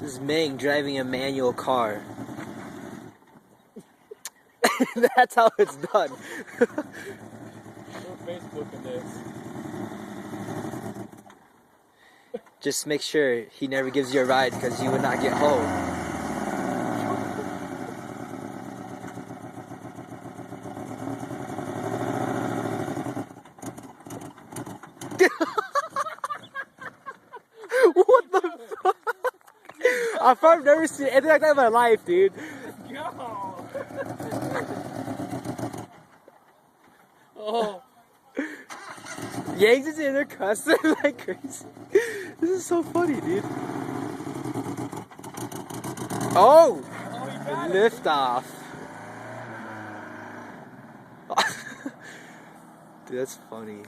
This is Ming driving a manual car. That's how it's done. We're Facebooking this. Just make sure he never gives you a ride because you would not get home. What the fuck? I've never seen anything like that in my life, dude. Yo! Oh. Yangs is in there cussing like crazy. This is so funny, dude. Oh! Lift off. Dude, that's funny.